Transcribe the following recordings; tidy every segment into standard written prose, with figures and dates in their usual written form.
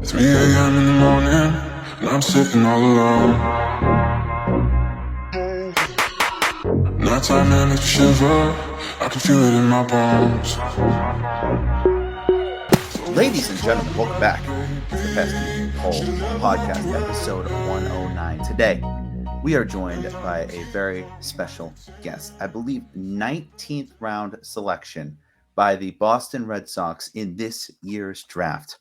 It's 3 a.m. in the morning, and I'm sitting all alone. Nighttime and makes me shiver, I can feel it in my bones. Ladies and gentlemen, welcome back to the Pesky Hole Podcast, episode 109. Today, we are joined by a very special guest. I believe 19th round selection by the Boston Red Sox in this year's draft.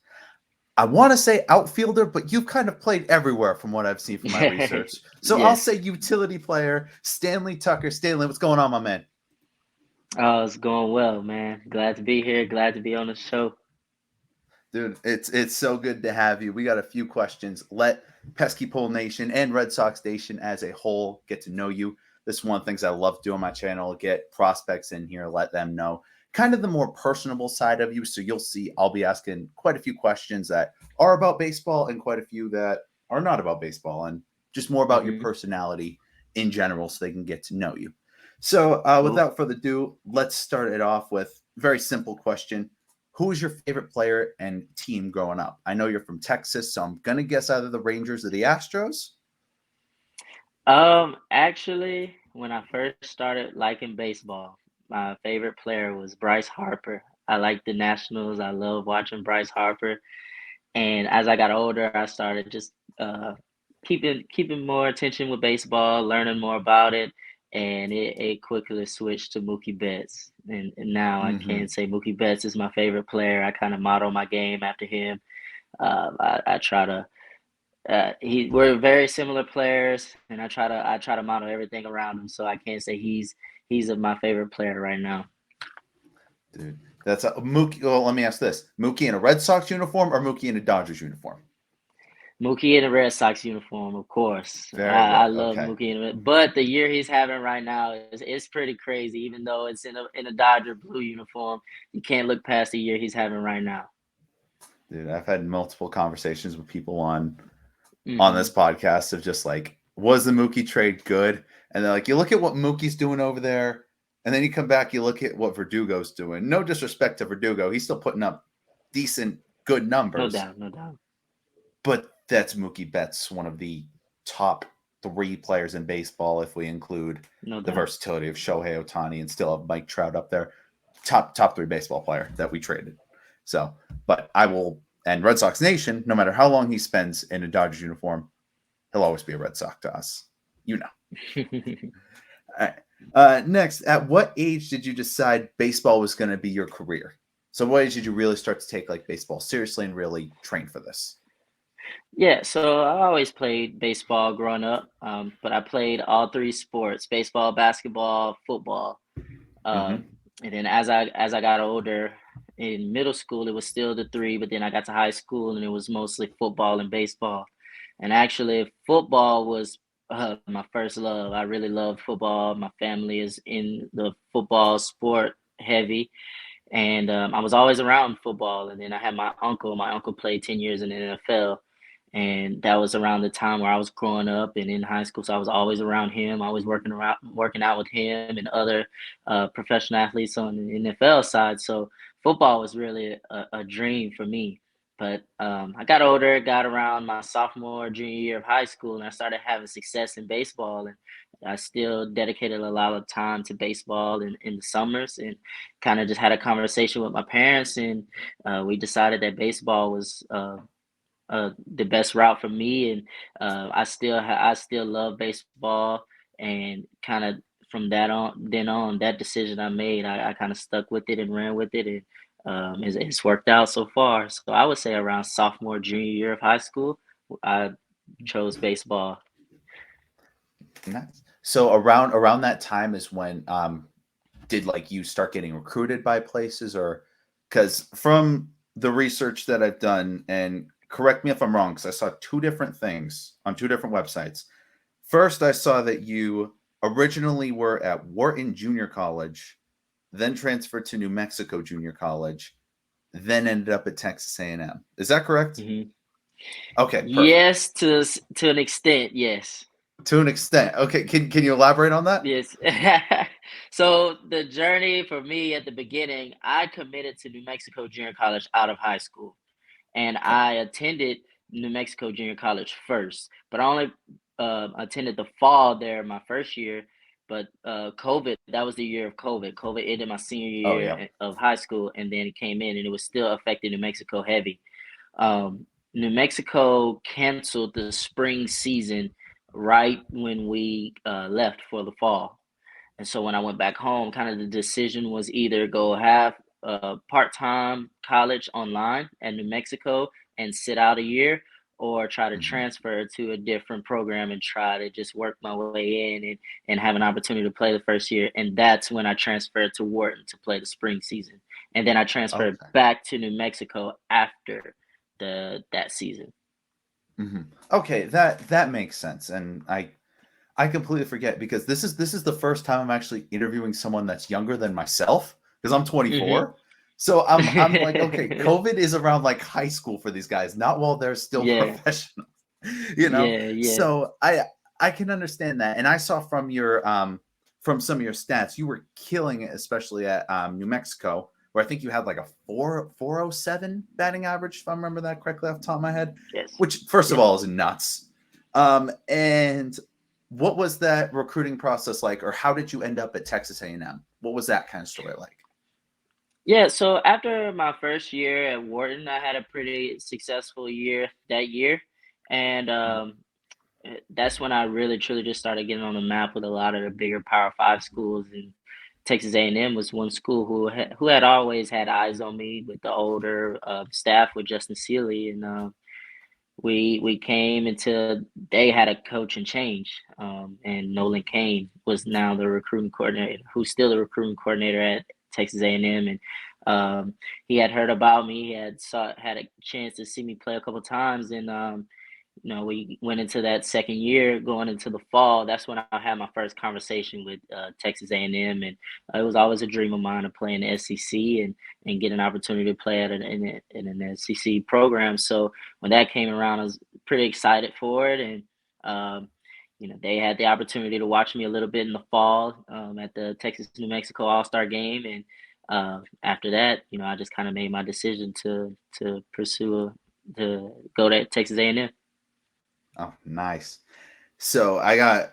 I want to say outfielder, but you've kind of played everywhere from what I've seen from my research. So I'll say utility player, Stanley Tucker. Stanley, what's going on, my man? Oh, it's going well, man. Glad to be here. Glad to be on the show. Dude, it's so good to have you. We got a few questions. Let Pesky Pole Nation and Red Sox Nation as a whole get to know you. This is one of the things I love doing on my channel. Get prospects in here, let them know kind of the more personable side of you. So you'll see I'll be asking quite a few questions that are about baseball and quite a few that are not about baseball and just more about your personality in general so they can get to know you. So without further ado, let's start it off with a very simple question. Who was your favorite player and team growing up? I know you're from Texas, so I'm going to guess either the Rangers or the Astros. Actually, when I first started liking baseball, my favorite player was Bryce Harper. I liked the Nationals. I love watching Bryce Harper. And as I got older, I started just keeping more attention with baseball, learning more about it, and it quickly switched to Mookie Betts. And now I can say Mookie Betts is my favorite player. I kind of model my game after him. I try to. We're very similar players, and I try to model everything around him. So I can't say he's my favorite player right now. Dude, that's a Mookie. Well, let me ask this: Mookie in a Red Sox uniform or Mookie in a Dodgers uniform? Mookie in a Red Sox uniform, of course. I love Mookie, but the year he's having right now is pretty crazy. Even though it's in a Dodger blue uniform, you can't look past the year he's having right now. Dude, I've had multiple conversations with people on this podcast of just like, was the Mookie trade good? And they're like, you look at what Mookie's doing over there, and then you come back, you look at what Verdugo's doing. No disrespect to Verdugo, he's still putting up decent, good numbers. No doubt. But that's Mookie Betts, one of the top 3 players in baseball, if we include the versatility of Shohei Ohtani and still have Mike Trout up there. Top 3 baseball player that we traded. So, but I will, and Red Sox Nation, no matter how long he spends in a Dodgers uniform, he'll always be a Red Sox to us. You know. All right. Next, at what age did you decide baseball was going to be your career? So what age did you really start to take like baseball seriously and really train for this? Yeah, so I always played baseball growing up, but I played all 3 sports: baseball, basketball, football. And then as I got older, in middle school, it was still the 3, but then I got to high school and it was mostly football and baseball. And actually, football was my first love. I really loved football. My family is in the football sport heavy. And I was always around football. And then I had my uncle. My uncle played 10 years in the NFL. And that was around the time where I was growing up and in high school. So I was always around him. I was working out with him and other professional athletes on the NFL side. So football was really a dream for me. But I got older, got around my sophomore, junior year of high school, and I started having success in baseball. And I still dedicated a lot of time to baseball in the summers and kind of just had a conversation with my parents. And we decided that baseball was the best route for me, and I still love baseball, and kind of from that decision I made, I kind of stuck with it and ran with it, and it's worked out so far. So I would say around sophomore, junior year of high school, I chose baseball. Nice. So around that time is when did like you start getting recruited by places, or because from the research that I've done, and correct me if I'm wrong, because I saw 2 different things on 2 different websites. First, I saw that you originally were at Wharton Junior College, then transferred to New Mexico Junior College, then ended up at Texas A&M. Is that correct? Mm-hmm. Okay, perfect. Yes, to an extent, yes. To an extent. Okay, can you elaborate on that? Yes. So the journey for me at the beginning, I committed to New Mexico Junior College out of high school. and Okay. I attended New Mexico Junior College first, but I only attended the fall there my first year. But COVID, that was the year of COVID. COVID ended my senior Oh yeah. year of high school, and then it came in, and it was still affecting New Mexico heavy. New Mexico canceled the spring season right when we left for the fall. And so when I went back home, kind of the decision was either go have part-time college online at New Mexico and sit out a year, or try to Mhm. transfer to a different program and try to just work my way in and have an opportunity to play the first year. And that's when I transferred to Wharton to play the spring season. And then I transferred Okay. back to New Mexico after that season. Mhm. Okay, that makes sense, and I completely forget because this is the first time I'm actually interviewing someone that's younger than myself because I'm Hmm. 24. So I'm like, okay, COVID is around like high school for these guys, not while they're still Yeah, professionals, you know. yeah, yeah. So I can understand that, and I saw from some of your stats, you were killing it, especially at New Mexico, where I think you had like a 407 batting average, if I remember that correctly off the top of my head, Yes. which first of Yep. all is nuts. And what was that recruiting process like, or how did you end up at Texas A&M? What was that kind of story like? Yeah, so after my first year at Wharton, I had a pretty successful year that year. And Mhm, that's when I really truly just started getting on the map with a lot of the bigger Power Five schools. And Texas A&M was one school who had always had eyes on me with the older staff with Justin Seeley. And we came until they had a coaching change, and Nolan Kane was now the recruiting coordinator, who's still the recruiting coordinator at Texas A&M, and he had heard about me. He had a chance to see me play a couple times, and we went into that second year, going into the fall. That's when I had my first conversation with Texas A&M, and it was always a dream of mine to play in the SEC and get an opportunity to play in an SEC program. So when that came around, I was pretty excited for it, and um, they had the opportunity to watch me a little bit in the fall at the Texas New Mexico All Star game, and after that, I just kind of made my decision to to go to Texas A&M. oh, nice. So I got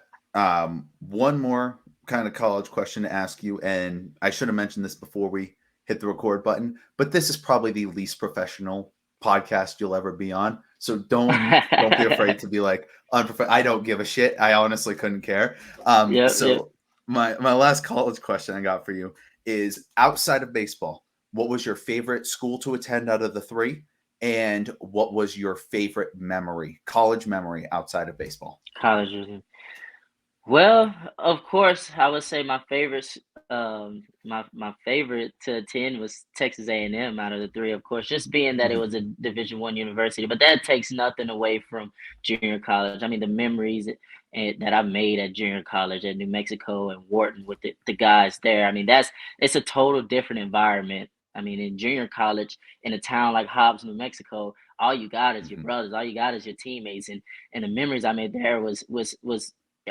one more kind of college question to ask you, and I should have mentioned this before we hit the record button, but this is probably the least professional podcast you'll ever be on. So don't be afraid to be like I don't give a shit. I honestly couldn't care. Yep, yep. So my last college question I got for you is outside of baseball, what was your favorite school to attend out of the three? And what was your favorite memory, college memory outside of baseball? College rhythm. Well, of course, I would say my favorite to attend was Texas A&M out of the three, of course, just being that it Mhm, was a Division I university. But that takes nothing away from junior college. I mean, the memories that I've made at junior college at New Mexico and Wharton with the guys there. I mean, it's a total different environment. I mean, in junior college, in a town like Hobbs, New Mexico, all you got is your mhm, brothers, all you got is your teammates, and the memories I made there was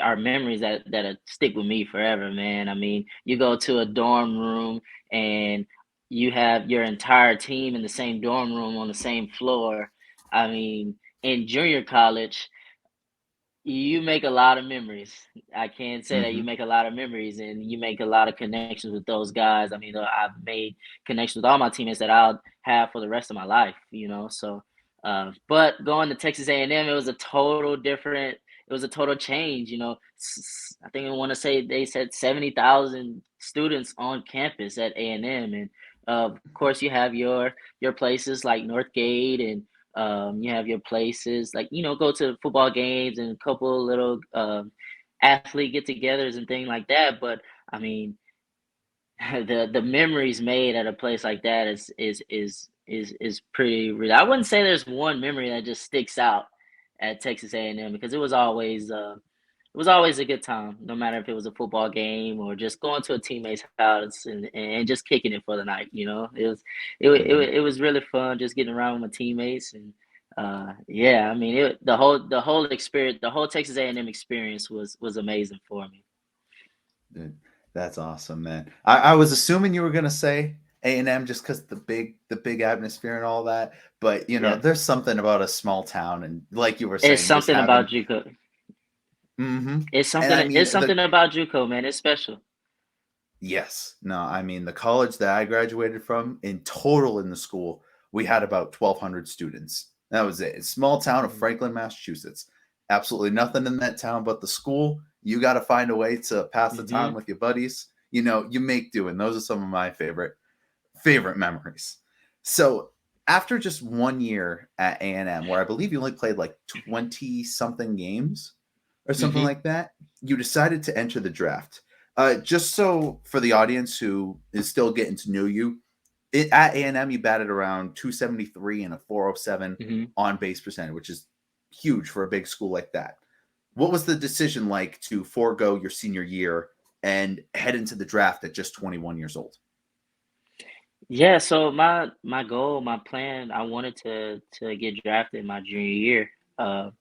are memories that stick with me forever, man. I mean, you go to a dorm room and you have your entire team in the same dorm room on the same floor. I mean, in junior college, you make a lot of memories. I can say that you mhm, make a lot of memories and you make a lot of connections with those guys. I mean, I've made connections with all my teammates that I'll have for the rest of my life, So, but going to Texas A&M, it was a total different. It was a total change. I think I want to say they said 70,000 students on campus at A&M, and of course you have your places like Northgate and you have your places like go to football games and a couple of little athlete get-togethers and things like that. But I mean, the memories made at a place like that is pretty real. I wouldn't say there's one memory that just sticks out at Texas A&M because it was always a good time, no matter if it was a football game or just going to a teammate's house and just kicking it for the night. mhm. It was really fun just getting around with my teammates and yeah, I mean the whole experience, the whole Texas A&M experience was amazing for me. Dude, that's awesome, man. I was assuming you were gonna say A&M just because the big atmosphere and all that. But Yeah. there's something about a small town, and like you were It's saying, just something having. about JUCO. Hmm. It's And something. I mean It's something about JUCO, man. It's special. yes, no, I mean the college that I graduated from in total in the school, we had about 1,200 students. That was it. It's small town of Mhm. Franklin, Massachusetts. Absolutely nothing in that town but the school. You got to find a way to pass the time Mhm. with your buddies. You make do, and those are some of my favorite memories. So after just 1 year at A&M, where I believe you only played like 20 something games or something Mhm. like that, you decided to enter the draft. Just so for the audience who is still getting to know you, at A&M you batted around 273 and a 407 Mhm. on base percentage, which is huge for a big school like that. What was the decision like to forego your senior year and head into the draft at just 21 years old? Yeah. So my goal, my plan, I wanted to get drafted my junior year. Uh,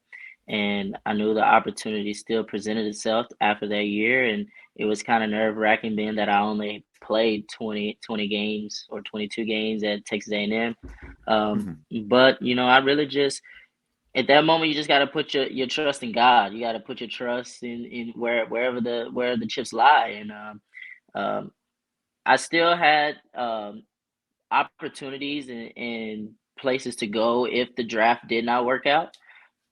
and I knew the opportunity still presented itself after that year, and it was kind of nerve wracking being that I only played 20 games or 22 games at Texas A&M. Mhm. But I really just at that moment you just got to put your trust in God. You got to put your trust in wherever the chips lie, and um, I still had opportunities and places to go if the draft did not work out.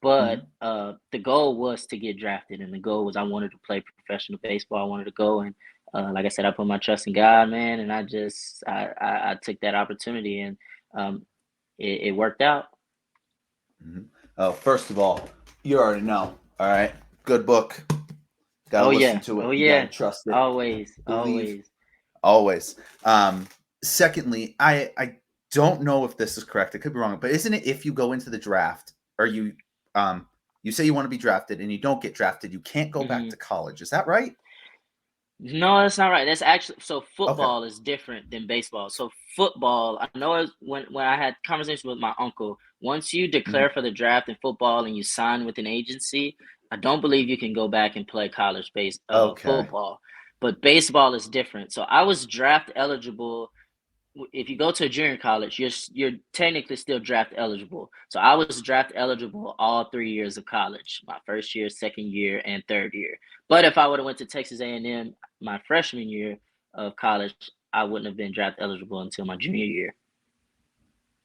But Mhm. the goal was to get drafted, and the goal was I wanted to play professional baseball. I wanted to go, and like I said, I put my trust in God, man, and I took that opportunity, and um, it worked out. Mhm. Oh, first of all, you already know. All right, good book. Got to Oh listen yeah, to it. oh You got to yeah, trust it. always, Believe always. always. Secondly, I don't know if this is correct. It could be wrong, but isn't it if you go into the draft or you say you want to be drafted and you don't get drafted, you can't go back hmm to college. Is that right? No, that's not right. That's actually so Okay. football is different than baseball. So football, I know when I had conversations with my uncle, once you declare Mhm. for the draft in football and you sign with an agency, I don't believe you can go back and play college based Okay. football. But baseball is different. So I was draft eligible if you go to a junior college, you're technically still draft eligible. So I was draft eligible all 3 years of college, my first year, second year, and third year. But if I would have went to Texas A&M my freshman year of college, I wouldn't have been draft eligible until my junior year.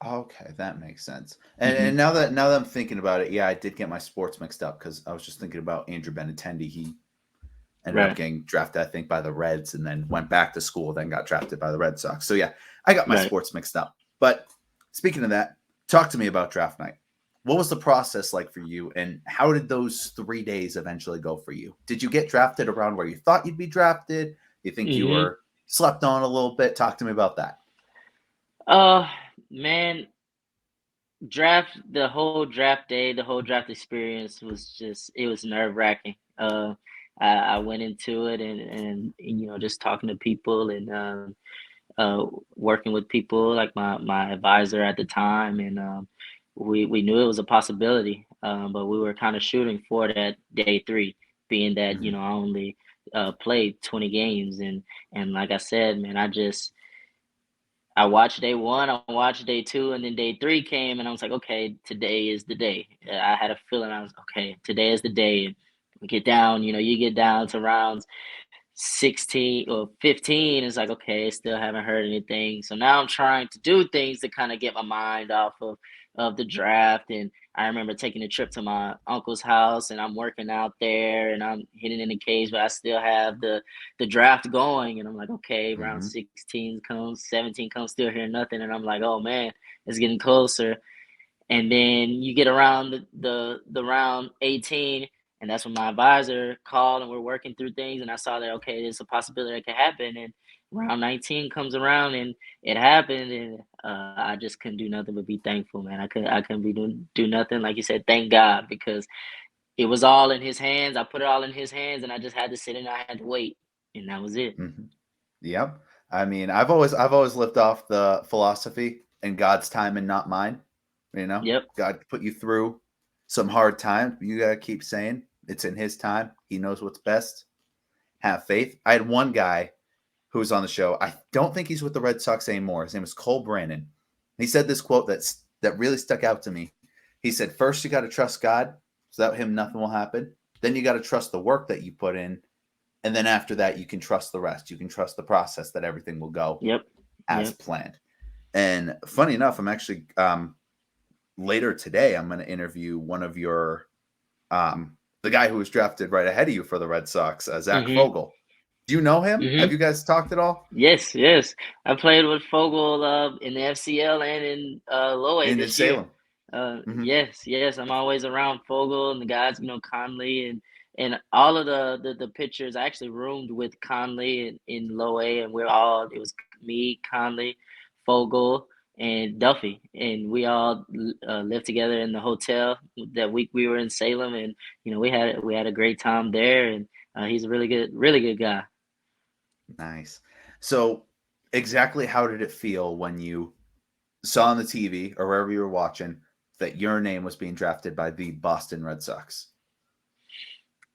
Okay, that makes sense. Hmm. And now that I'm thinking about it, yeah, I did get my sports mixed up because I was just thinking about Andrew Benintendi. He ended up Right, getting drafted, I think, by the Reds, and then went back to school, then got drafted by the Red Sox. So yeah, I got my right. sports mixed up. But speaking of that, talk to me about draft night. What was the process like for you, and how did those 3 days eventually go for you? Did you get drafted around where you thought you'd be drafted? You think you Hmm. were slept on a little bit? Talk to me about that. Uh, man, the whole draft day, the whole draft experience was just it was nerve wracking. I went into it and just talking to people and uh, working with people like my advisor at the time, and we knew it was a possibility, but we were kind of shooting for that day three, being that Mhm. I only played 20 games, and like I said, man, I watched day one, I watched day two, and then day three came, and I was like, okay, today is the day. I had a feeling I was okay. Today is the day. We get down, you get down to rounds 16 or 15. It's like, okay, still haven't heard anything. So now I'm trying to do things to kind of get my mind off of the draft. And I remember taking a trip to my uncle's house, and I'm working out there and I'm hitting in the cage, but I still have the draft going. And I'm like, okay, round Mhm. 16 comes, 17 comes, still hear nothing. And I'm like, oh man, it's getting closer. And then you get around the round 18, and that's when my advisor called and we're working through things, and I saw that okay, there's a possibility that could happen. And round 19 comes around and it happened, and I just couldn't do nothing but be thankful, man. I couldn't be do nothing, like you said, thank God, because it was all in his hands. I put it all in his hands, and I just had to sit and I had to wait, and that was it. Mhm. Yep. I mean, I've always lived off the philosophy in God's time and not mine. Yep. God put you through some hard times, but you gotta keep saying it's in His time. He knows what's best. Have faith. I had one guy who was on the show. I don't think he's with the Red Sox anymore. His name is Cole Brannon. He said this quote that really stuck out to me. He said, first you got to trust God. So without him, nothing will happen. Then you got to trust the work that you put in. And then after that, you can trust the rest. You can trust the process that everything will go as planned. And funny enough, I'm actually later today, I'm going to interview one of your the guy who was drafted right ahead of you for the Red Sox, Zach Fogel. Do you know him? Have you guys talked at all? Yes. I played with Fogel in the FCL and in Low A this year. Yes. I'm always around Fogel and the guys, Conley and all of the pitchers. I actually roomed with Conley in Low A, and it was me, Conley, Fogel, and Duffy, and we all lived together in the hotel that week we were in Salem, and we had a great time there, and he's a really good guy. Nice. So exactly how did it feel when you saw on the TV or wherever you were watching that your name was being drafted by the Boston Red Sox?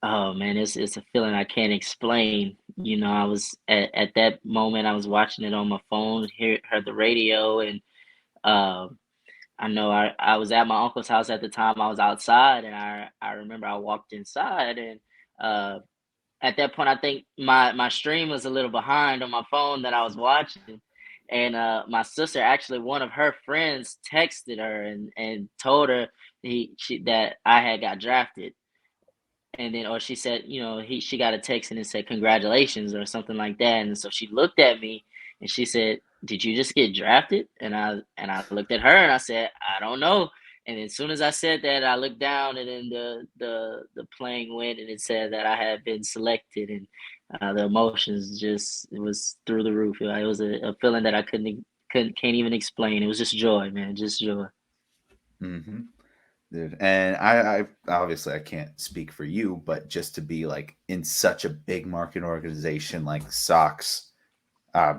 Oh man, it's a feeling I can't explain. I was at that moment, I was watching it on my phone, heard the radio, and I know I was at my uncle's house at the time. I was outside, and I remember I walked inside, and uh, at that point, I think my stream was a little behind on my phone that I was watching, and my sister, actually one of her friends, texted her and told her that I had got drafted, and then or she said, she got a text and it said congratulations or something like that, and so she looked at me and she said, "Did you just get drafted?" And I looked at her and I said, "I don't know." And as soon as I said that, I looked down, and then the playing went, and it said that I had been selected, and the emotions it was through the roof. It was a feeling that I can't even explain. It was just joy, man, just joy. Mm-hmm. Dude, and I obviously I can't speak for you, but just to be like in such a big market organization like Sox,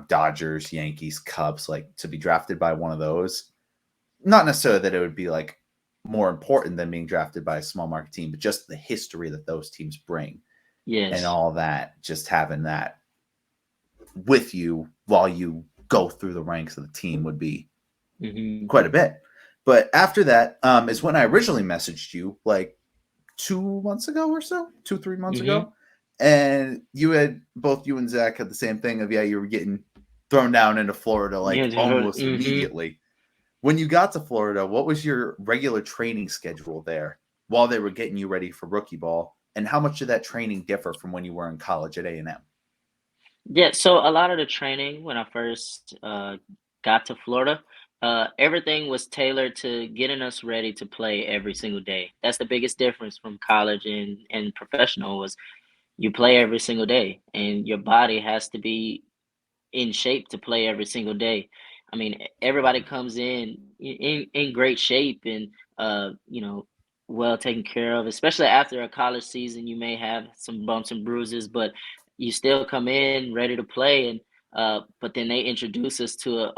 Dodgers, Yankees, Cubs, like to be drafted by one of those, not necessarily that it would be like more important than being drafted by a small market team, but just the history that those teams bring and all that, just having that with you while you go through the ranks of the team would be quite a bit. But after that is when I originally messaged you like 2 months ago or so, 3 months ago. And both you and Zach had the same thing of, you were getting thrown down into Florida like almost immediately. When you got to Florida, what was your regular training schedule there while they were getting you ready for rookie ball? And how much did that training differ from when you were in college at A&M? Yeah, so a lot of the training when I first got to Florida, everything was tailored to getting us ready to play every single day. That's the biggest difference from college and professional was you play every single day, and your body has to be in shape to play every single day. I mean, everybody comes in great shape and well taken care of. Especially after a college season, you may have some bumps and bruises, but you still come in ready to play. And but then they introduce us to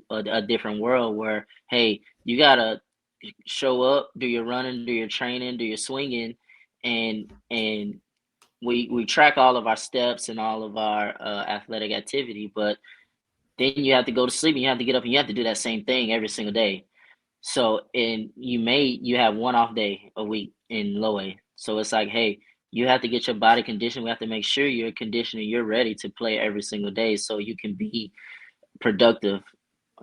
a different world where, hey, you gotta show up, do your running, do your training, do your swinging, and we track all of our steps and all of our athletic activity, but then you have to go to sleep and you have to get up and you have to do that same thing every single day. So, and you have one off day a week in low A. So it's like, hey, you have to get your body conditioned. We have to make sure you're conditioned and you're ready to play every single day so you can be productive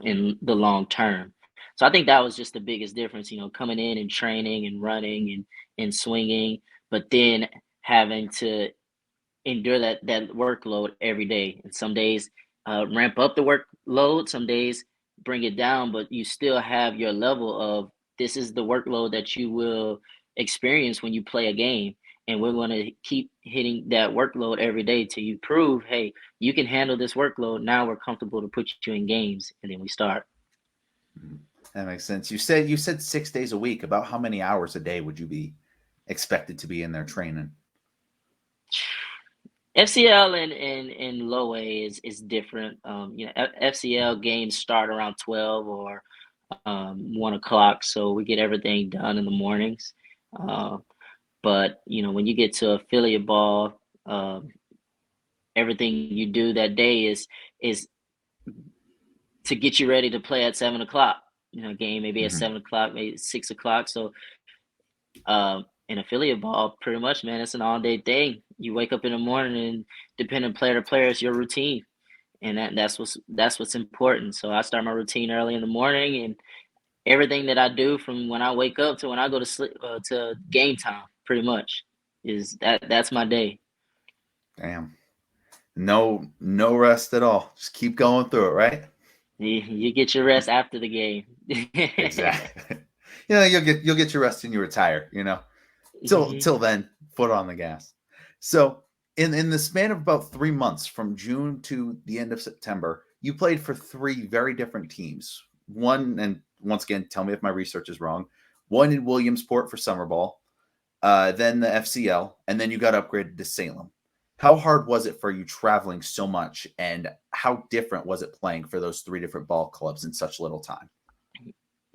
in the long term. So I think that was just the biggest difference, coming in and training and running and swinging, but then having to endure that workload every day. And some days ramp up the workload, some days bring it down, but you still have your level of this is the workload that you will experience when you play a game. And we're going to keep hitting that workload every day till you prove, hey, you can handle this workload. Now we're comfortable to put you in games, and then we start. That makes sense. You said 6 days a week. About how many hours a day would you be expected to be in there training? FCL and low A is different. FCL games start around 12 or 1 o'clock, so we get everything done in the mornings. But when you get to affiliate ball, everything you do that day is to get you ready to play at 7 o'clock. Game maybe at Hmm. 7 o'clock, maybe 6 o'clock. So in affiliate ball, pretty much, man, it's an all day thing. You wake up in the morning and depending player to player, it's your routine. And that's what's important. So I start my routine early in the morning, and everything that I do from when I wake up to when I go to sleep to game time, pretty much, that's my day. Damn. No rest at all. Just keep going through it, right? You get your rest after the game. Exactly. You'll get your rest when you retire, Till then, foot on the gas. So in the span of about 3 months, from June to the end of September, you played for three very different teams. One, and once again, tell me if my research is wrong. One in Williamsport for summer ball, then the FCL, and then you got upgraded to Salem. How hard was it for you traveling so much, and how different was it playing for those three different ball clubs in such little time?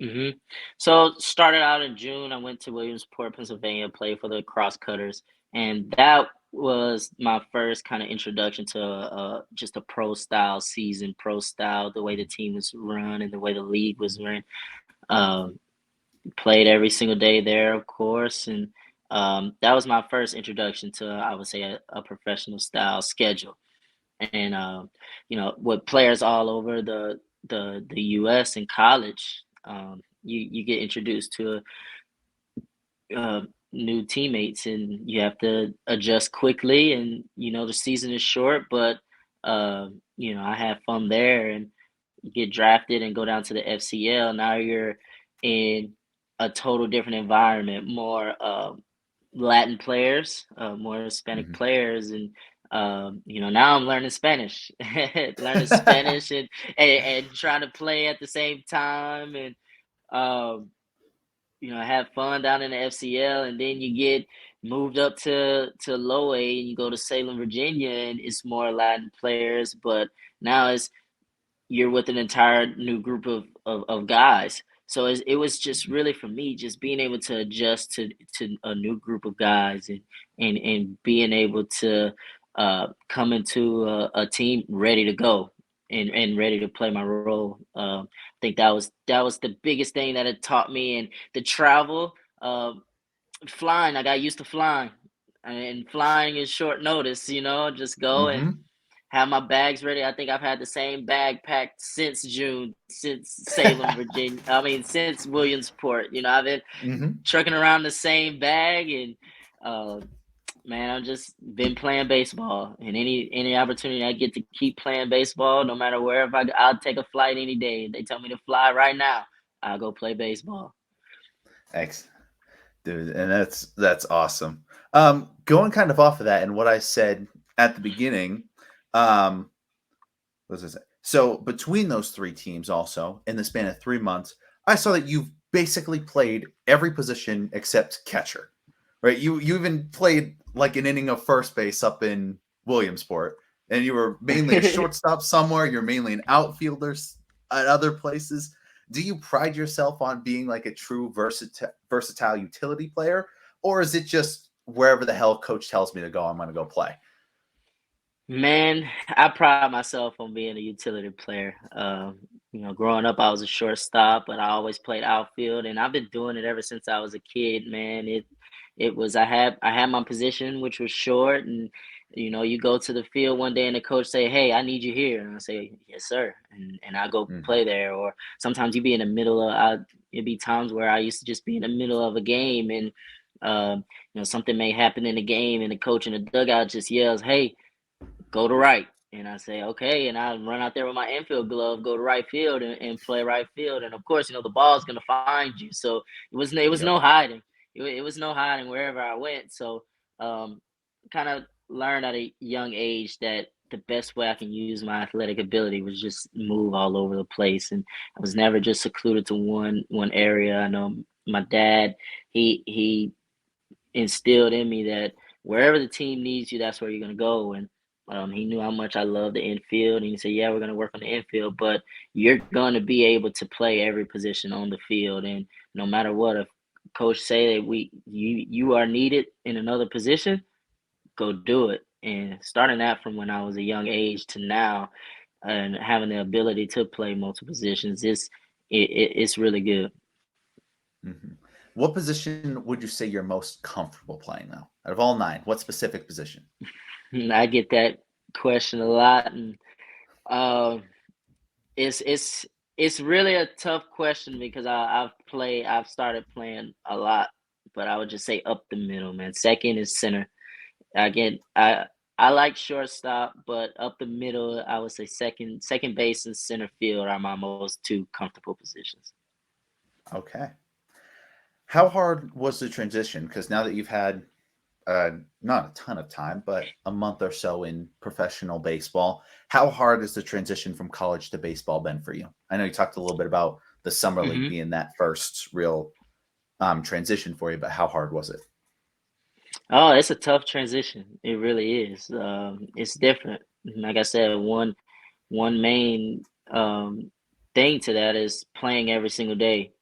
hmm So started out in June. I went to Williamsport, Pennsylvania, played for the Crosscutters, and that was my first kind of introduction to just a pro style season, pro style, the way the team was run and the way the league was run. Um, Played every single day there, of course, and that was my first introduction to, I would say, a professional style schedule. And with players all over the U.S. in college, you get introduced to new teammates, and you have to adjust quickly. And the season is short, but I had fun there, and you get drafted and go down to the FCL. Now you're in a total different environment, more Latin players, more Hispanic Hmm. players, and now I'm learning Spanish, learning Spanish, and trying to play at the same time, and um, have fun down in the FCL, and then you get moved up to low A, and you go to Salem, Virginia, and it's more Latin players, but now you're with an entire new group of guys. So it was just really for me, just being able to adjust to a new group of guys, and being able to come into a team ready to go, and ready to play my role. I think that was the biggest thing that it taught me, and the travel, flying. I got used to flying, and flying is short notice. Just go and Hmm. have my bags ready. I think I've had the same bag packed since June, since Salem, Virginia. I mean, since Williamsport. I've been Hmm. trucking around the same bag, and uh, man, I've just been playing baseball. And any opportunity I get to keep playing baseball, no matter wherever I'll take a flight any day. They tell me to fly right now, I'll go play baseball. Thanks, dude, and that's awesome. Going kind of off of that and what I said at the beginning, um, what was I say? So between those three teams, also in the span of 3 months, I saw that you've basically played every position except catcher, right? You even played like an inning of first base up in Williamsport, and you were mainly a shortstop somewhere. You're mainly an outfielder at other places. Do you pride yourself on being like a true versatile utility player, or is it just wherever the hell coach tells me to go, I'm going to go play? Man, I pride myself on being a utility player. Growing up, I was a shortstop, but I always played outfield, and I've been doing it ever since I was a kid. Man, it was I had my position, which was short, and you go to the field one day, and the coach say, "Hey, I need you here," and I say, "Yes, sir," and I go Hmm. play there. Or sometimes you be in the middle of. It'd be times where I used to just be in the middle of a game, and something may happen in the game, and the coach in the dugout just yells, "Hey, go to right." And I say, okay. And I run out there with my infield glove, go to right field, and play right field. And of course, the ball's gonna find you. So it was Yep. no hiding. It was no hiding wherever I went. So um, kind of learned at a young age that the best way I can use my athletic ability was just move all over the place. And I was never just secluded to one area. I know my dad, he instilled in me that wherever the team needs you, that's where you're gonna go. And he knew how much I love the infield, and he said, "Yeah, we're gonna work on the infield, but you're gonna be able to play every position on the field, and no matter what, if coach say that you are needed in another position, go do it." and starting that from when I was a young age to now, and having the ability to play multiple positions, it's really good. Mhm. What position would you say you're most comfortable playing now? Out of all 9, what specific position? I get that question a lot, and um, it's it's it's really a tough question because I've started playing a lot, but I would just say up the middle, man. Second is center. Again, I like shortstop, but up the middle, I would say second base and center field are my most two comfortable positions. Okay. How hard was the transition? Because now that you've had not a ton of time, but a month or so in professional baseball, how hard has the transition from college to baseball been for you? I know you talked a little bit about the summer league Hmm. being that first real transition for you, but how hard was it? Oh, it's a tough transition. It really is. It's different. Like I said, one main thing to that is playing every single day,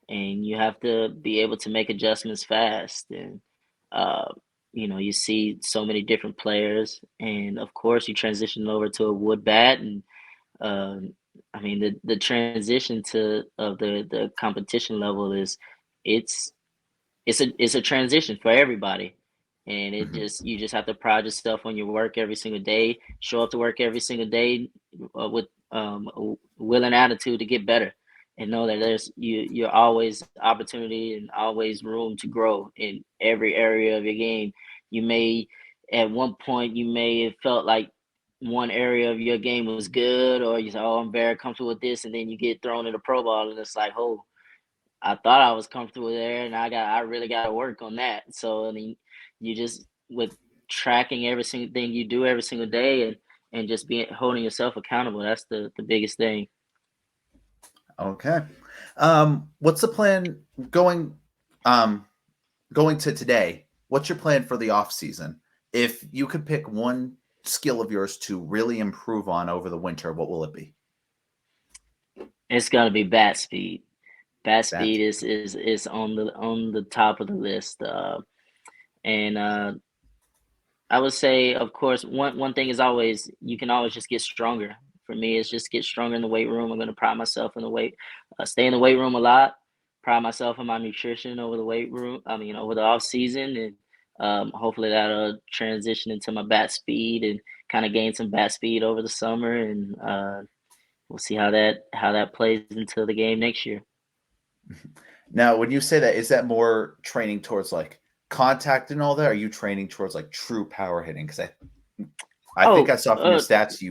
and you have to be able to make adjustments fast. And uh, you see so many different players, and of course, you transition over to a wood bat, and um, I mean the transition to of the competition level is it's it's a transition for everybody, and Hmm. you just have to pride yourself on your work every single day, show up to work every single day with a willing attitude to get better, and know that you're always opportunity and always room to grow in every area of your game. You may At one point you may have felt like one area of your game was good, or you say, oh, I'm very comfortable with this, and then you get thrown in the pro ball and it's like, oh, I thought I was comfortable there, and I really got to work on that. So I mean, you just with tracking every single thing you do every single day, and just being holding yourself accountable. That's the biggest thing. Okay. What's the plan going um going to today? What's your plan for the off season? If you could pick one skill of yours to really improve on over the winter, what will it be? It's gonna be bat speed. Bat That's speed is on the top of the list. And I would say, of course, one thing is always you can always just get stronger. For me, it's just get stronger in the weight room. I'm gonna pride myself in the stay in the weight room a lot. Pride myself in my nutrition over the weight room. I mean, over the off season, and hopefully that'll transition into my bat speed and kind of gain some bat speed over the summer. And we'll see how that plays into the game next year. now when you say that, is that more training towards like contact and all that? Or are you training towards like true power hitting? Because I think I Oh, saw from your stats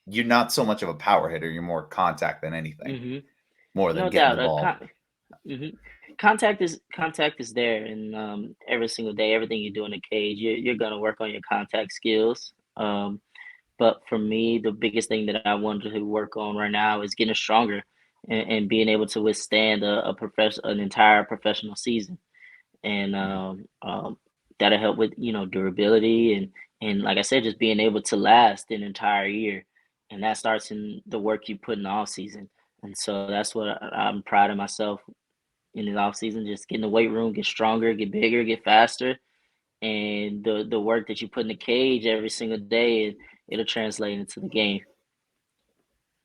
you're not so much of a power hitter, you're more contact than anything, hmm more than no getting the doubt. ball. Mhm. Contact is there, and every single day, everything you do in the cage, you're gonna work on your contact skills. But for me, the biggest thing that I wanted to work on right now is getting stronger and being able to withstand an entire professional season, and Mhm. that'll help with durability and like I said, just being able to last an entire year, and that starts in the work you put in the off season. And so that's what I'm proud of myself in the off season, just get in the weight room, get stronger, get bigger, get faster, and the work that you put in the cage every single day, it'll translate into the game.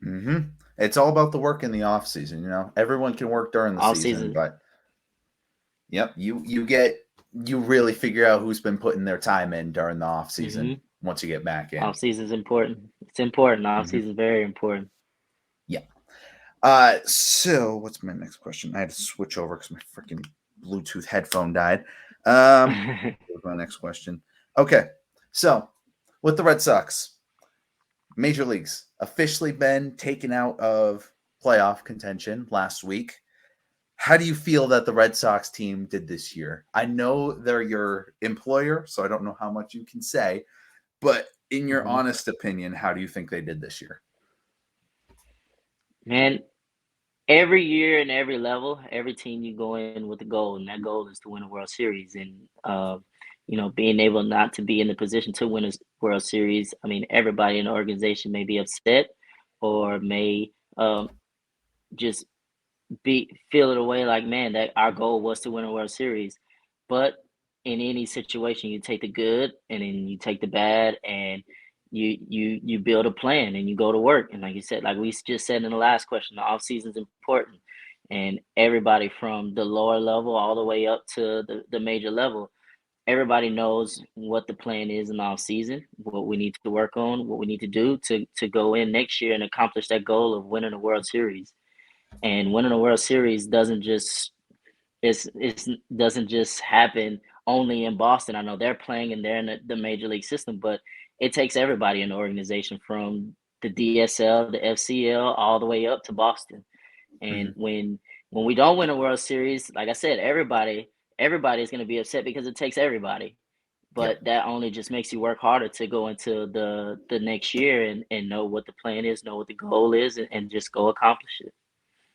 Mhm. It's all about the work in the off season, you know? Everyone can work during the Off season, season, but yep, you really figure out who's been putting their time in during the off hmm season once you get back in. off season is important. It's important. Off Mhm. season is very important. Yeah. So what's my next question? I had to switch over because my freaking Bluetooth headphone died. What was my next question? Okay. So with the Red Sox, Major Leagues officially been taken out of playoff contention last week. How do you feel that the Red Sox team did this year? I know they're your employer, so I don't know how much you can say, but in your hmm honest opinion, how do you think they did this year? Man, every year and every level, every team you go in with a goal, and that goal is to win a World Series. And being able not to be in the position to win a World Series, I mean, everybody in the organization may be upset or may um, just be feel it away like, man, that our goal was to win a World Series. But in any situation, you take the good and then you take the bad, and you build a plan and you go to work. And like you said, like we just said in the last question, the off season is important, and everybody from the lower level all the way up to the major level, everybody knows what the plan is in the off season, what we need to work on, what we need to do to go in next year and accomplish that goal of winning a World Series. And winning a World Series it's doesn't just happen only in Boston. I know they're playing and they're in the major league system, but it takes everybody in the organization from the DSL, the FCL, all the way up to Boston. And Mhm. when we don't win a World Series, like I said, everybody's going to be upset because it takes everybody. Yep. But that only just makes you work harder to go into the next year and know what the plan is, know what the goal is, and just go accomplish it.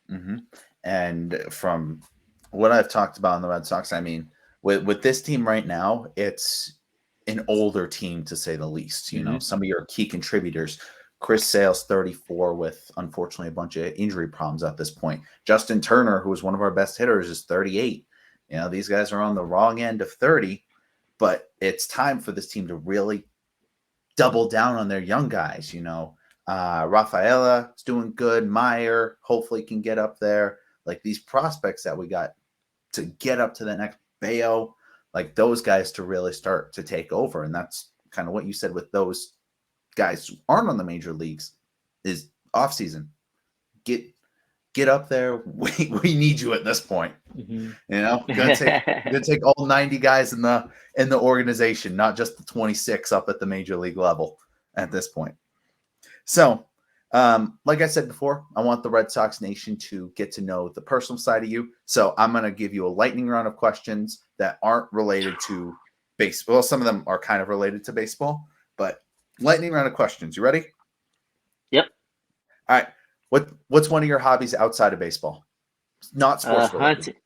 hmm And from what I've talked about in the Red Sox, I mean, with this team right now, it's an older team to say the least. You know, Hmm. some of your key contributors, Chris Sale's 34 with unfortunately a bunch of injury problems at this point. Justin Turner, who was one of our best hitters, is 38. You know, these guys are on the wrong end of 30, but it's time for this team to really double down on their young guys. You know, Rafaela is doing good. Meyer hopefully can get up there. Like these prospects that we got to get up to the next Bayo, like those guys to really start to take over. And that's kind of what you said with those guys who aren't on the major leagues is off season. Get up there. We need you at this point. Hmm. You know, gonna take all 90 guys in the organization, not just the 26 up at the major league level at this point. So, like I said before, I want the Red Sox Nation to get to know the personal side of you. So I'm going to give you a lightning round of questions that aren't related to baseball. Well, some of them are kind of related to baseball, but lightning round of questions. You ready? Yep. All right. What's one of your hobbies outside of baseball? Not sports related.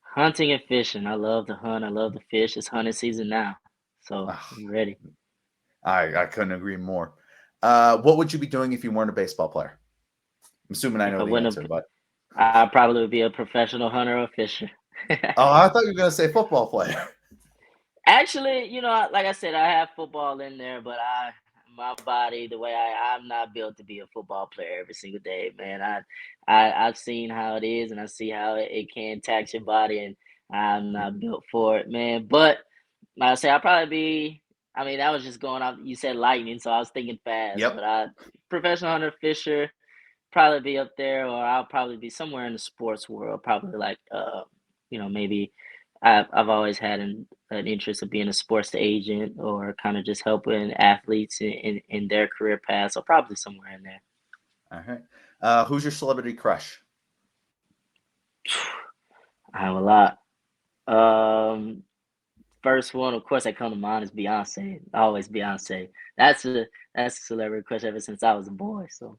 Hunting and fishing. I love to hunt. I love to fish. It's hunting season now, so Ah, you ready? I couldn't agree more. What would you be doing if you weren't a baseball player? I'm assuming I If know I the wouldn't answer, have, but I probably would be a professional hunter or fisher. oh, I thought you were going to say football player. Actually, like I said, I have football in there, but my body, the way I'm not built to be a football player every single day, man. I've seen how it is, and I see how it can tax your body, and I'm not built for it, man. But like I say, I'll probably be. I mean, that was just going off. You said lightning, so I was thinking fast. Yep. But professional hunter, fisher, probably be up there, or I'll probably be somewhere in the sports world. Probably like, maybe I've always had an interest of being a sports agent or kind of just helping athletes in their career path. So probably somewhere in there. All right. Who's your celebrity crush? I have a lot. Um, First one, of course, that come to mind is Beyonce. Always Beyonce. That's a celebrity crush ever since I was a boy. So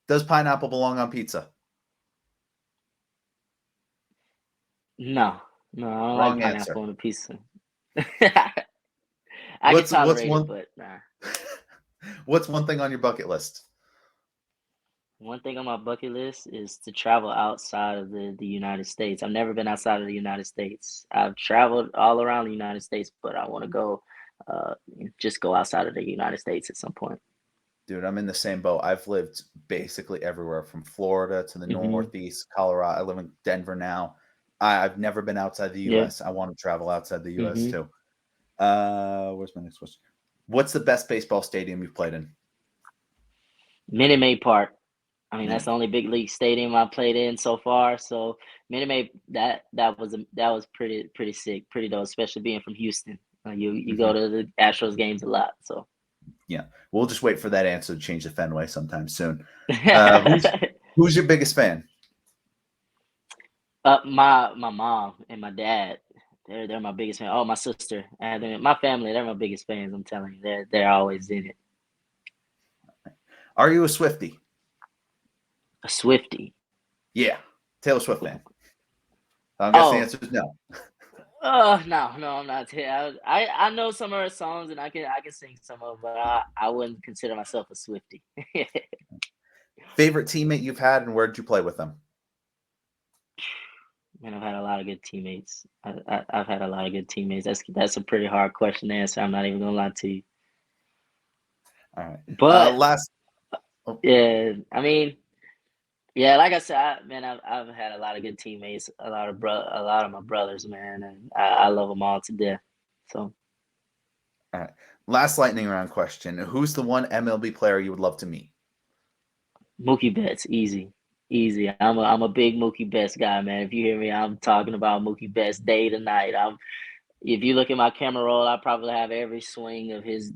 Does pineapple belong on pizza? no, no, I don't like Wrong answer. pineapple on a pizza. I can What's tolerate it, one but nah. what's one thing on your bucket list? One thing on my bucket list is to travel outside of the United States. I've never been outside of the United States. I've traveled all around the United States, but I want to go, uh, just go outside of the United States at some point. Dude, I'm in the same boat. I've lived basically everywhere from Florida to the Hmm. Northeast, Colorado. I live in Denver now. I've never been outside the Yeah. US. I want to travel outside the US Hmm. too. Where's my next question? What's the best baseball stadium you've played in? Minute Maid Park. I mean, that's Minute the Maid. only big league stadium I played in so far. So Minute Maid, that was pretty sick, pretty dope, especially being from Houston. You go Mhm. to the Astros games a lot, so. Yeah, we'll just wait for that answer to change the Fenway sometime soon. Who's your biggest fan? My mom and my dad, they're my biggest fan. Oh, my sister and then my family, they're my biggest fans. I'm telling you, they're always in it. Are you a Swiftie? A Swifty. Yeah, Taylor Swift fan. I'm guessing the Oh, answer is no. no, no, I'm not. I know some of her songs and I can sing some of, 'em, but I wouldn't consider myself a Swifty. Favorite teammate you've had, and where did you play with them? Man, I've had a lot of good teammates. I've had a lot of good teammates. That's a pretty hard question to answer. I'm not even gonna lie to you. All right. But Last. Oh, yeah, I mean, yeah, like I said, man, I've had a lot of good teammates, a lot of my brothers, man, and I love them all to death. So all right. Last lightning round question. Who's the one MLB player you would love to meet? Mookie Betts, easy, easy. I'm a big Mookie Betts guy, man. If you hear me, I'm talking about Mookie Betts day to night. If you look at my camera roll, I probably have every swing of his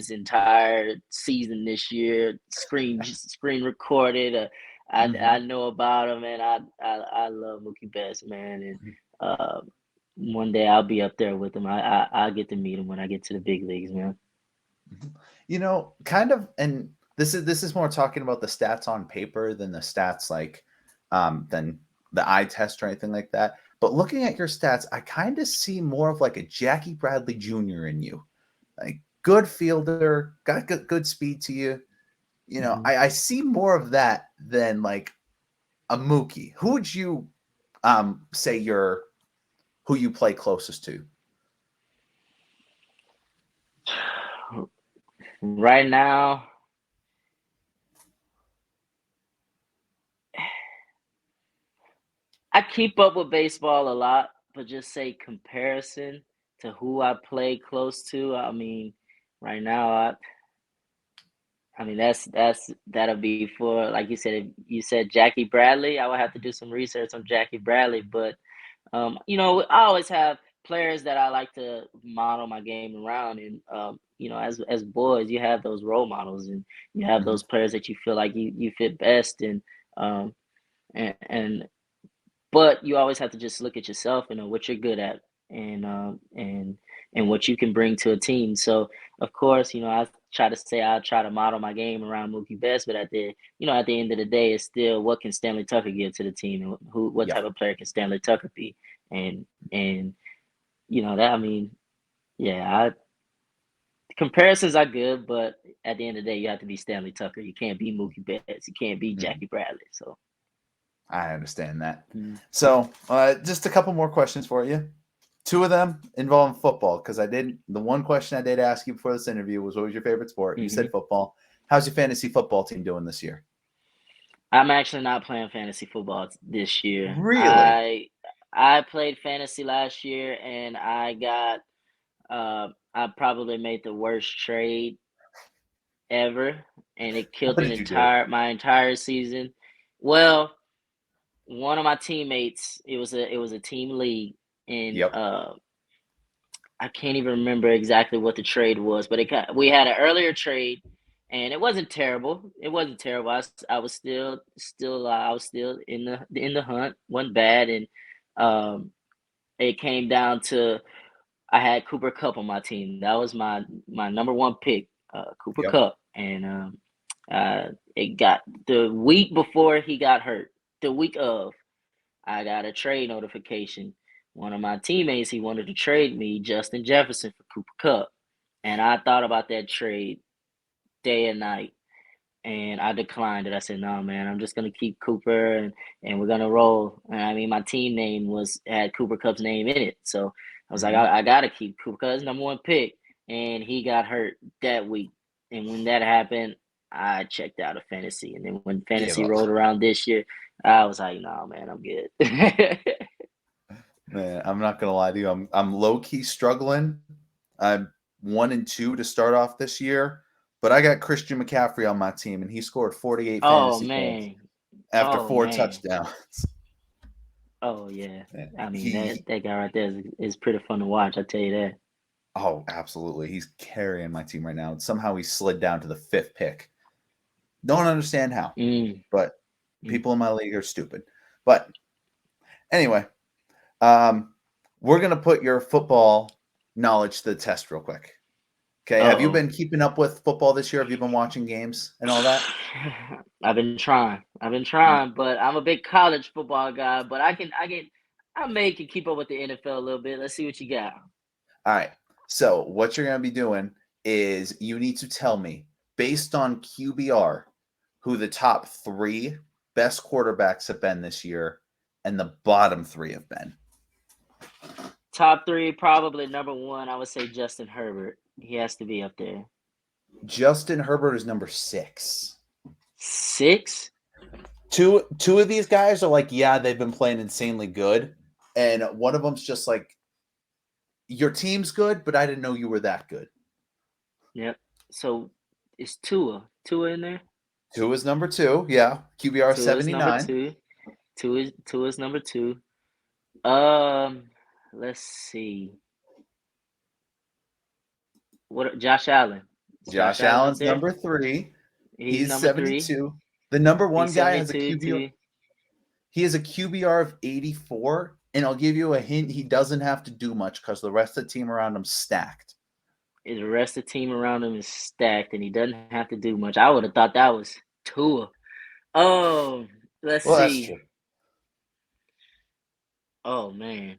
entire season this year screen recorded. I know about him, and I love Mookie Betts, man. And uh, one day I'll be up there with him. I'll get to meet him when I get to the big leagues, man. Kind of, and this is more talking about the stats on paper than the stats like than the eye test or anything like that. But looking at your stats, I kind of see more of like a Jackie Bradley Jr. in you. Like good fielder, got good speed to you. I see more of that than like a Mookie. Who would you say who you play closest to? Right now, I keep up with baseball a lot, but just say comparison to who I play close to. I mean, right now, I mean that'll be for like you said. If you said Jackie Bradley, I would have to do some research on Jackie Bradley. But I always have players that I like to model my game around, and as boys, you have those role models, and you have Mhm. those players that you feel like you fit best, um, and but you always have to just look at yourself and know what you're good at and what you can bring to a team. So of course, I try to model my game around Mookie Betts, but at the end of the day, it's still what can Stanley Tucker give to the team and what Yep. type of player can Stanley Tucker be? And that I mean, yeah, comparisons are good, but at the end of the day, you have to be Stanley Tucker. You can't be Mookie Betts. You can't be Mhm. Jackie Bradley. So. I understand that. Mm. So, just a couple more questions for you. Two of them involve football because the one question I did ask you before this interview was what was your favorite sport? You Mhm. said football. How's your fantasy football team doing this year? I'm actually not playing fantasy football this year. Really? I played fantasy last year and I probably made the worst trade ever and it killed What did you do? my entire season. Well, one of my teammates, it was a team league and Yep. I can't even remember exactly what the trade was, but we had an earlier trade, and it wasn't terrible. It wasn't terrible. I was still I was still in the hunt. wasn't bad, and um, it came down to I had Cooper Cup on my team. That was my number one pick, Cooper Yep. Cup, and it got the week before he got hurt. The week of, I got a trade notification. One of my teammates, he wanted to trade me Justin Jefferson for Cooper Cup. And I thought about that trade day and night. And I declined it. I said, no, man, I'm just gonna keep Cooper and we're gonna roll. And I mean my team name had Cooper Cup's name in it. So I was like, Hmm. I gotta keep Cooper Cup's number one pick. And he got hurt that week. And when that happened, I checked out of fantasy. And then when Give fantasy up. rolled around this year, I was like, no, man, I'm good. Man, I'm not gonna lie to you. I'm low key struggling. I'm 1-2 to start off this year, but I got Christian McCaffrey on my team, and he scored 48 Oh fantasy points man. after Oh 4 man. touchdowns. Oh yeah. Man, I mean he that guy right there is pretty fun to watch, I tell you that. Oh, absolutely. He's carrying my team right now. Somehow he slid down to the 5th pick. Don't understand how, Mm, but mm. people in my league are stupid. But anyway, um, we're gonna put your football knowledge to the test real quick. Okay, have you Uh-oh. been keeping up with football this year? Have you been watching games and all that? I've been trying. I've been trying, but I'm a big college football guy, but I may can keep up with the NFL a little bit. Let's see what you got. All right. So what you're gonna be doing is you need to tell me based on QBR who the top 3 best quarterbacks have been this year and the bottom 3 have been? Top 3, probably number 1. I would say Justin Herbert. He has to be up there. Justin Herbert is number 6. 6? Two of these guys are like, yeah, they've been playing insanely good, and one of them's just like, your team's good, but I didn't know you were that good. Yep. So is Tua in there? Tua is number 2. Yeah, QBR Tua is number 79. 2. Tua is number 2. Let's see. What Josh Allen? Josh Allen up Allen's there? number 3. He's number 72. 3. The number 1 He's guy has a 72 QBR. too. He has a QBR of 84, and I'll give you a hint: he doesn't have to do much because the rest of the team around him stacked. The rest of the team around him is stacked, and he doesn't have to do much. I would have thought that was Tua. Let's Well, that's see. true. Oh man.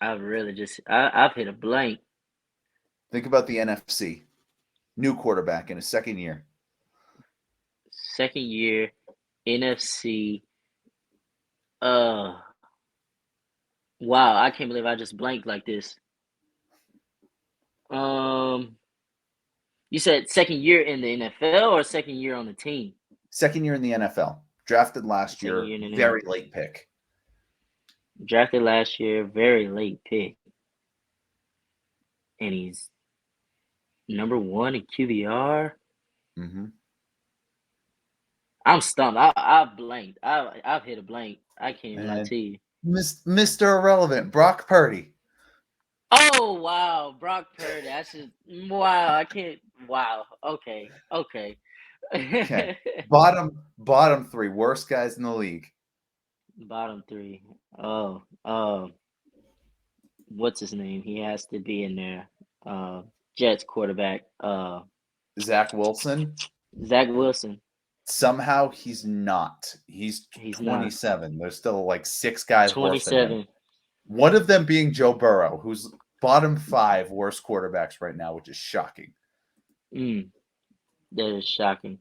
I've hit a blank. Think about the NFC. New quarterback in his second year. Second year, NFC. Wow, I can't believe I just blanked like this. You said second year in the NFL or second year on the team? Second year in the NFL. Drafted last Second year. year in the Very late pick. Drafted last year, very late pick. And he's number 1 in QBR. Mm-hmm. I'm stumped. I've blanked. I've hit a blank. I can't even lie to you. Mr. Irrelevant, Brock Purdy. Oh wow, Brock Purdy. Wow. I can't. Wow. Okay. Okay. Bottom 3 worst guys in the league. Bottom 3. Oh. What's his name? He has to be in there. Jets quarterback. Zach Wilson. Zach Wilson. Somehow he's not. He's 27. Not. There's still like 6 guys 27. Worse than him. One of them being Joe Burrow, who's bottom 5 worst quarterbacks right now, which is shocking. That is shocking.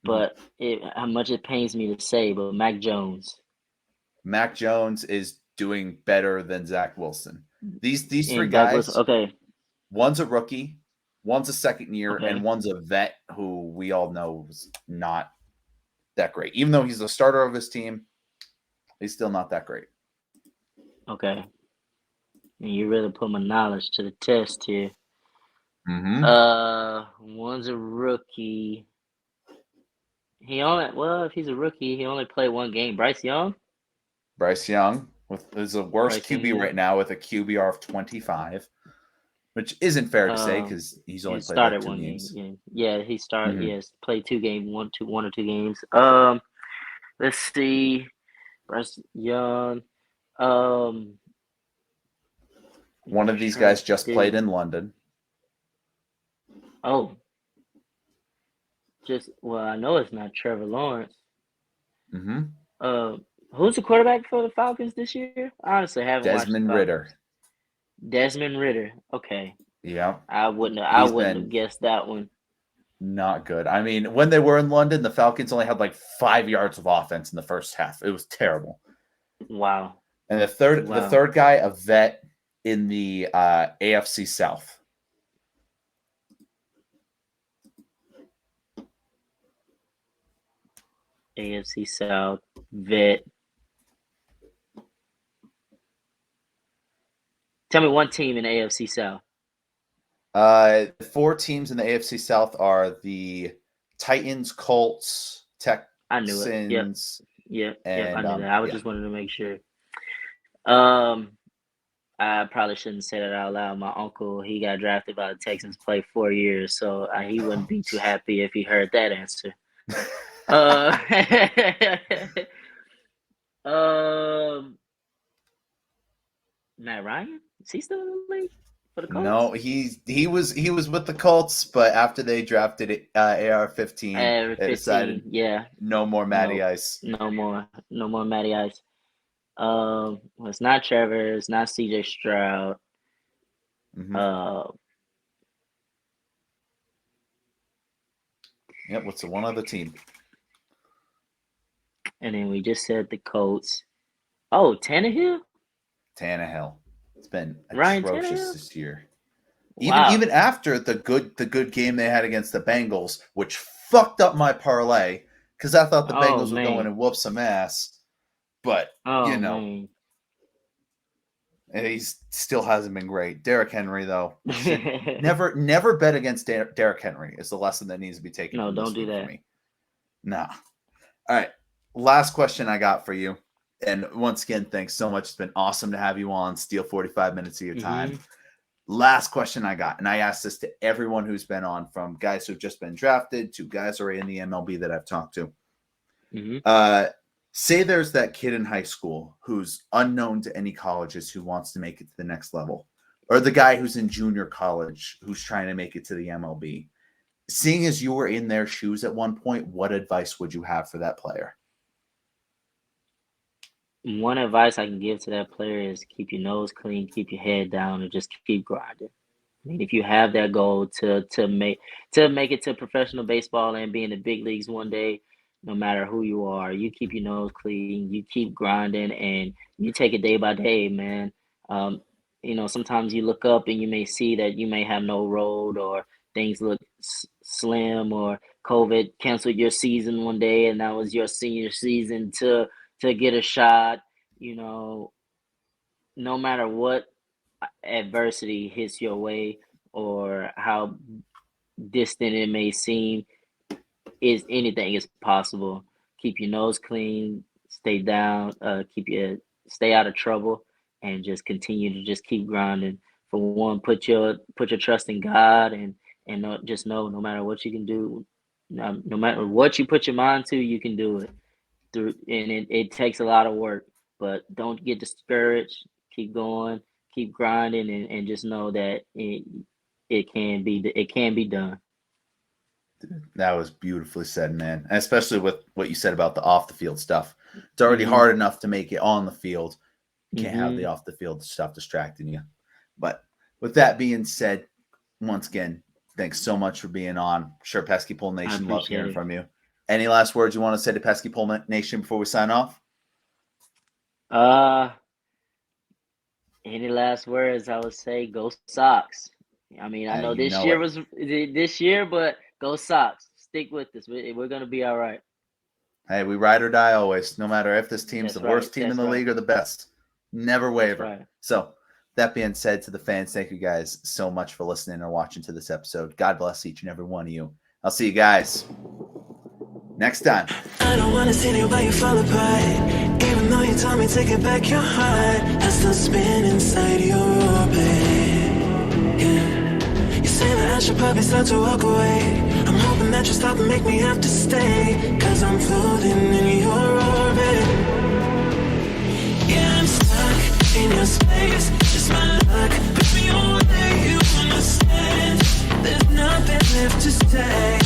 But how much it pains me to say, but Mac Jones. Mac Jones is doing better than Zach Wilson. These 3 guys. Okay. One's a rookie, one's a second year, and one's a vet who we all know is not that great. Even though he's the starter of his team, he's still not that great. Okay. And you really put my knowledge to the test here. Mm-hmm. One's a rookie. If he's a rookie, he only played 1 game. Bryce Young is the worst QB right now with a QBR of 25, which isn't fair to say because he's only played like 2 games. Yeah, he started. Mm-hmm. Yes, played 2 games, 1 or 2 games. Let's see, Bryce Young. One of these guys just played in London. Oh. I know it's not Trevor Lawrence. Mm-hmm. Who's the quarterback for the Falcons this year? I honestly haven't watched Desmond Ridder. Desmond Ridder. Okay. Yeah. I wouldn't have guessed that one. Not good. I mean, when they were in London, the Falcons only had like 5 yards of offense in the first half. It was terrible. Wow. And the third guy, a vet in the AFC South. AFC South vet. Tell me one team in the AFC South. 4 teams in the AFC South are the Titans, Colts, Texans. I knew it. Yep. I knew that. I just wanted to make sure. I probably shouldn't say that out loud. My uncle, he got drafted by the Texans, played 4 years, so he wouldn't be too happy if he heard that answer. Matt Ryan? Is he still in the league for the Colts? No, he was with the Colts, but after they drafted AR-15, they decided no more Matty Ice. No more Matty Ice. It's not Trevor. It's not CJ Stroud. Mm-hmm. Yep. What's the one other team? And then we just said the Colts. Oh, Tannehill? Tannehill. It's been Ryan atrocious Tannehill? this year. Wow. Even after the good game they had against the Bengals, which fucked up my parlay because I thought the Bengals would go in and whoop some ass. But man. he still hasn't been great. Derrick Henry, though, never bet against Derrick Henry. Is the lesson that needs to be taken. No, from don't this do week that. For me. Nah. All right. Last question I got for you. And once again, thanks so much. It's been awesome to have you on. Steal 45 minutes of your time. Last question I got, and I asked this to everyone who's been on, from guys who've just been drafted to guys who are in the MLB that I've talked to. Say there's that kid in high school who's unknown to any colleges who wants to make it to the next level, or the guy who's in junior college who's trying to make it to the MLB. Seeing as you were in their shoes at one point, what advice would you have for that player? One advice I can give to that player is keep your nose clean, keep your head down, and just keep grinding. I mean, if you have that goal to make it to professional baseball and be in the big leagues one day, no matter who you are, you keep your nose clean, you keep grinding, and you take it day by day, man. Sometimes you look up and you may see that you may have no road, or things look slim, or COVID canceled your season one day, and that was your senior season to get a shot. No matter what adversity hits your way or how distant it may seem, anything is possible. Keep your nose clean, stay down, stay out of trouble, and just continue to just keep grinding. For one, put your trust in God, and just know, no matter what you can do, no matter what you put your mind to, you can do it. And it takes a lot of work, but don't get discouraged. Keep going, keep grinding, and just know that it can be done. That was beautifully said, man. And especially with what you said about the off the field stuff. It's already hard enough to make it on the field. You can't have the off the field stuff distracting you. But with that being said, once again, thanks so much for being on. I'm sure Pesky Pole Nation loves hearing from you. Any last words you want to say to Pesky Pole Nation before we sign off? Any last words? I would say go Sox. I mean, I know this year was this year, but go Sox. Stick with us. We're going to be all right. Hey, we ride or die always, no matter if this team's the worst team in the league or the best. Never waver. Right. So, that being said, to the fans, thank you guys so much for listening or watching to this episode. God bless each and every one of you. I'll see you guys next time. I don't want to see anybody fall apart. Even though you told me to get back your heart, I still spin inside your orbit. Yeah. You say that I should probably start to walk away. I'm hoping that you stop and make me have to stay, 'cause I'm floating in your orbit. Yeah, I'm stuck in your space. Just my luck. Put me away, you understand. There's nothing left to say.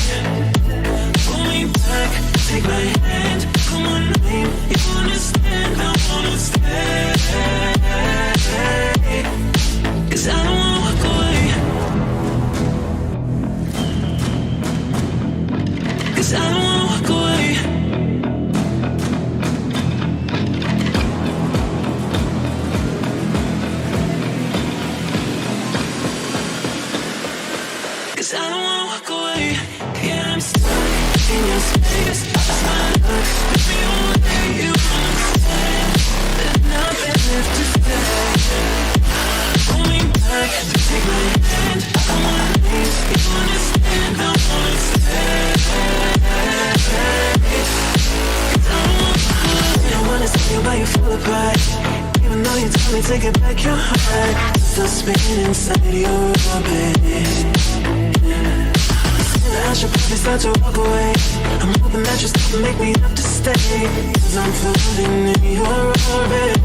Pull me back, take my hand. Come on, name, you understand. I wanna stay. 'Cause I don't wanna walk away. 'Cause I don't wanna walk away. 'Cause I don't wanna walk away. Yeah, I'm stuck in your space. That's my luck. Put me away, you understand. There's nothing left to say. Pull me back, take my hand. I wanna leave, you understand. I wanna stay. 'Cause I don't wanna go. I don't wanna see you while you fall apart. Even though you told me to get back your heart, still spinning inside your orbit. I should probably start to walk away. I'm hoping that you stop and make me have to stay, 'cause I'm floating in your orbit.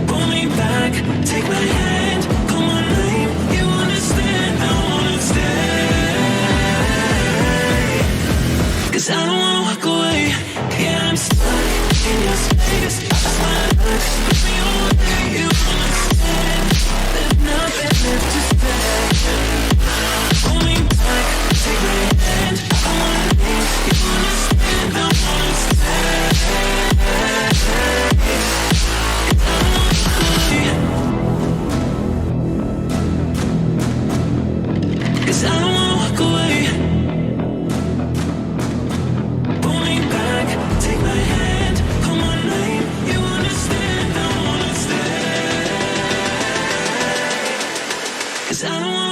Pull me back, take my hand. Come on, name, you understand. I wanna stay. 'Cause I don't wanna walk away. Yeah, I'm stuck in your space. That's my luck. 'Cause I don't wanna